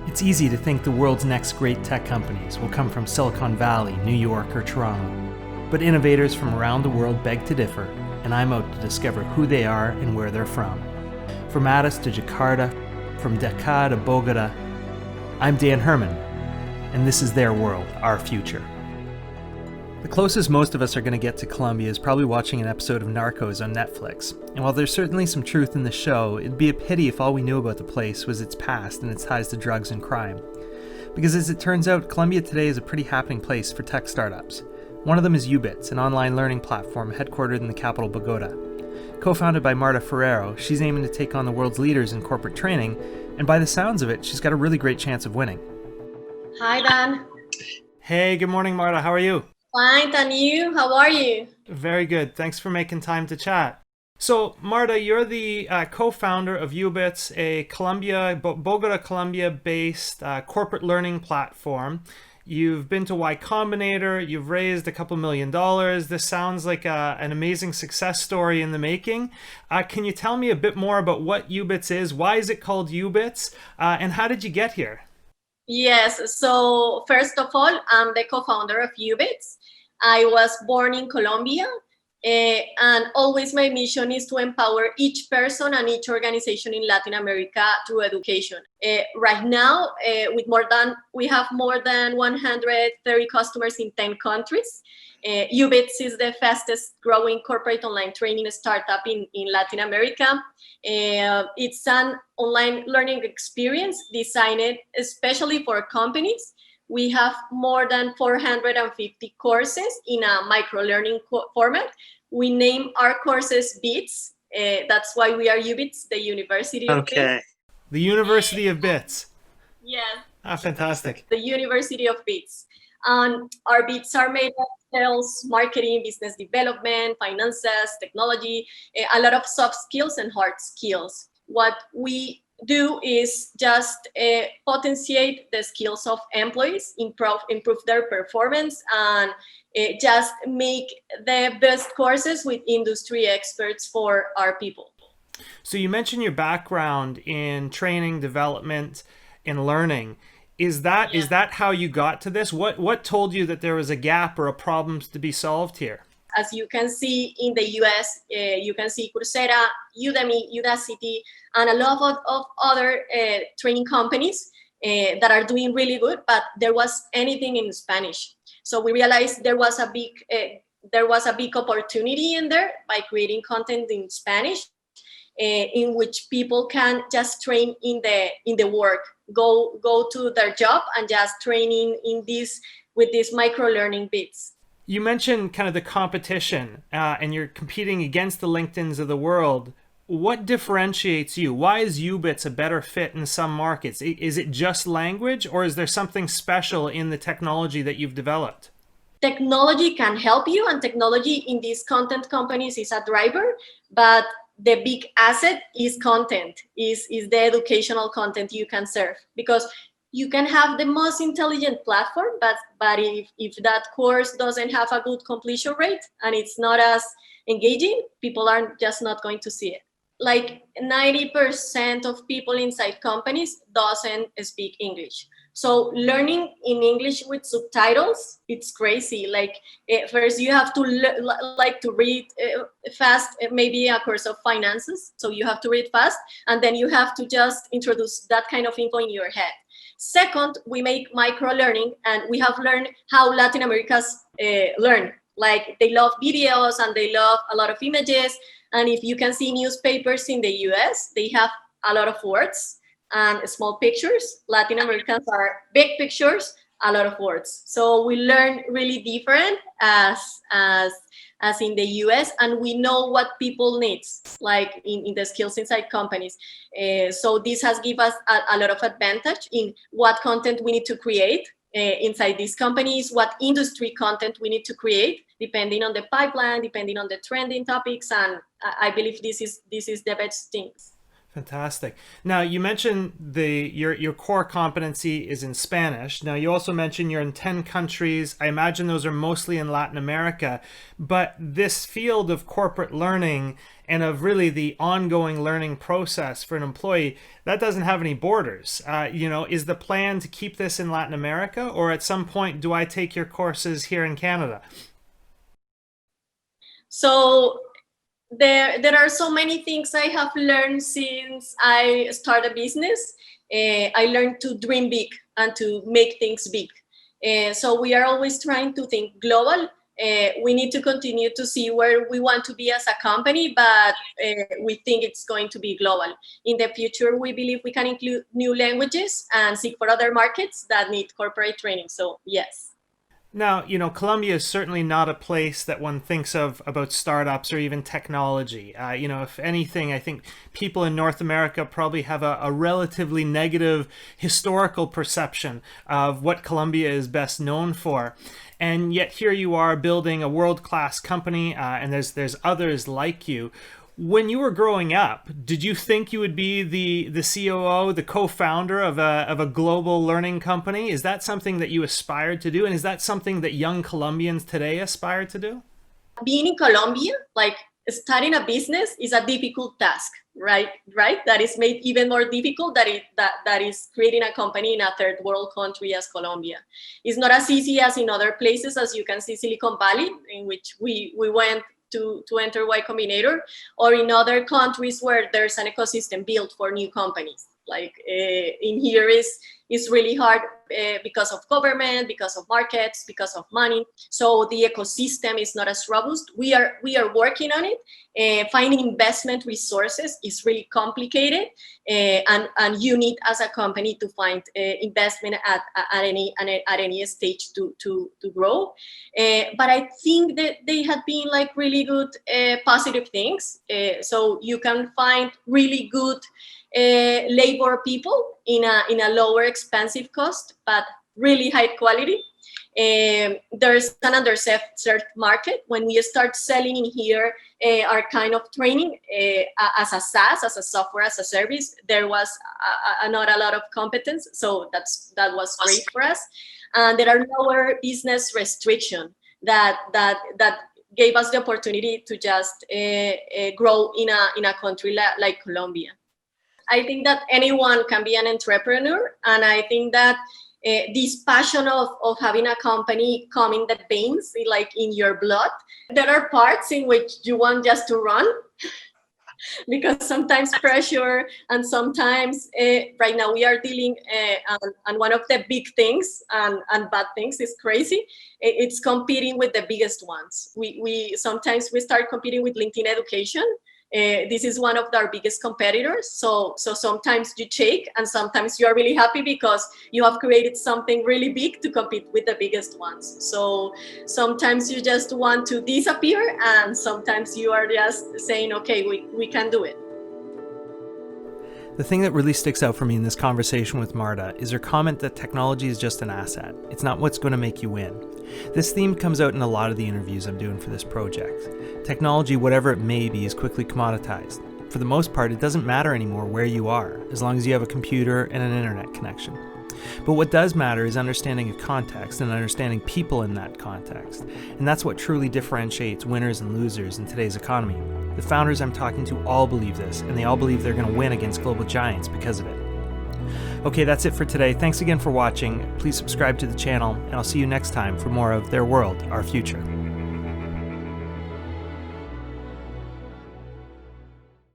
It's easy to think the world's next great tech companies will come from Silicon Valley, New York, or Toronto. But innovators from around the world beg to differ, and I'm out to discover who they are and where they're from. From Addis to Jakarta, from Dakar to Bogota, I'm Dan Herman, and this is their world, our future. The closest most of us are going to get to Colombia is probably watching an episode of Narcos on Netflix. And while there's certainly some truth in the show, it'd be a pity if all we knew about the place was its past and its ties to drugs and crime. Because as it turns out, Colombia today is a pretty happening place for tech startups. One of them is Ubits, an online learning platform headquartered in the capital Bogota. Co-founded by Marta Forero, she's aiming to take on the world's leaders in corporate training, and by the sounds of it, she's got a really great chance of winning. Hi, Dan. Hey, good morning, Marta. How are you? Fine, and you? How are you? Very good. Thanks for making time to chat. So, Marta, you're the co-founder of Ubits, a Bogota, Colombia-based corporate learning platform. You've been to Y Combinator. You've raised a couple $1 million. This sounds like an amazing success story in the making. Can you tell me a bit more about what Ubits is? Why is it called Ubits? And how did you get here? Yes, so first of all, I'm the co-founder of Ubits. I was born in Colombia, and always my mission is to empower each person and each organization in Latin America through education. Right now, we have more than 130 customers in 10 countries. Ubits is the fastest growing corporate online training startup in Latin America. It's an online learning experience designed especially for companies. We have more than 450 courses in a micro-learning format. We name our courses Bits. That's why we are Ubits, the University of Bits. The University of Bits. Yes. Fantastic. The University of Bits. Our Bits are made of sales, marketing, business development, finances, technology, a lot of soft skills and hard skills. What we do is just potentiate the skills of employees, improve their performance, and just make the best courses with industry experts for our people. So you mentioned your background in training, development, and learning. Is that how you got to this? What told you that there was a gap or a problem to be solved here? As you can see in the US, you can see Coursera, Udemy, Udacity, and a lot of other training companies that are doing really good, but there was anything in Spanish. So we realized there was a big opportunity in there by creating content in Spanish, in which people can just train in the work, go to their job and just training with these micro learning bits. You mentioned kind of the competition, and you're competing against the LinkedIns of the world. What differentiates you? Why is Ubits a better fit in some markets? Is it just language, or is there something special in the technology that you've developed? Technology can help you, and technology in these content companies is a driver, but the big asset is content, is the educational content you can serve. Because you can have the most intelligent platform, but if that course doesn't have a good completion rate and it's not as engaging, people are just not going to see it. Like 90% of people inside companies doesn't speak English. So learning in English with subtitles, it's crazy. Like first you have to to read fast, maybe a course of finances. So you have to read fast, and then you have to just introduce that kind of info in your head. Second, we make micro learning, and we have learned how Latin Americans learn. Like they love videos and they love a lot of images. And if you can see newspapers in the US, they have a lot of words and small pictures. Latin Americans are big pictures, a lot of words. So we learn really different as in the US, and we know what people need, like in the skills inside companies. So this has given us a lot of advantage in what content we need to create inside these companies, what industry content we need to create, depending on the pipeline, depending on the trending topics, and I believe this is the best thing. Fantastic. Now, you mentioned your core competency is in Spanish. Now, you also mentioned you're in 10 countries. I imagine those are mostly in Latin America. But this field of corporate learning and of really the ongoing learning process for an employee, that doesn't have any borders. Is the plan to keep this in Latin America, or at some point do I take your courses here in Canada? So there are so many things I have learned since I started a business. I learned to dream big and to make things big. So we are always trying to think global. We need to continue to see where we want to be as a company, but we think it's going to be global. In the future, we believe we can include new languages and seek for other markets that need corporate training. So yes. Now, Colombia is certainly not a place that one thinks of about startups or even technology. If anything, I think people in North America probably have a relatively negative historical perception of what Colombia is best known for. And yet here you are building a world-class company, and there's others like you. When you were growing up, did you think you would be the COO, the co-founder of a global learning company? Is that something that you aspired to do? And is that something that young Colombians today aspire to do? Being in Colombia, like starting a business is a difficult task, right? That is made even more difficult that is creating a company in a third world country as Colombia. It's not as easy as in other places, as you can see Silicon Valley, in which we went to enter Y Combinator, or in other countries where there's an ecosystem built for new companies. Like in here is really hard because of government, because of markets, because of money. So the ecosystem is not as robust. We are working on it. Finding investment resources is really complicated, and you need as a company to find investment at any stage to grow. But I think that they have been like really good positive things. So you can find really good labor people in a lower expensive cost, but really high quality. There's an underserved market. When we start selling in here our kind of training as a SaaS, as a software as a service, there was not a lot of competence. So that was great for us. And there are lower business restrictions that gave us the opportunity to just grow in a country like Colombia. I think that anyone can be an entrepreneur, and I think that this passion of having a company come in the veins, like in your blood. There are parts in which you want just to run because sometimes pressure, and sometimes right now we are dealing and one of the big things and bad things is crazy. It's competing with the biggest ones. We sometimes we start competing with LinkedIn Education. This is one of our biggest competitors. So sometimes you shake, and sometimes you are really happy because you have created something really big to compete with the biggest ones. So sometimes you just want to disappear, and sometimes you are just saying, okay, we can do it. The thing that really sticks out for me in this conversation with Marta is her comment that technology is just an asset. It's not what's going to make you win. This theme comes out in a lot of the interviews I'm doing for this project. Technology, whatever it may be, is quickly commoditized. For the most part, it doesn't matter anymore where you are, as long as you have a computer and an internet connection. But what does matter is understanding a context and understanding people in that context. And that's what truly differentiates winners and losers in today's economy. The founders I'm talking to all believe this, and they all believe they're going to win against global giants because of it. Okay, that's it for today. Thanks again for watching. Please subscribe to the channel, and I'll see you next time for more of Their World, Our Future.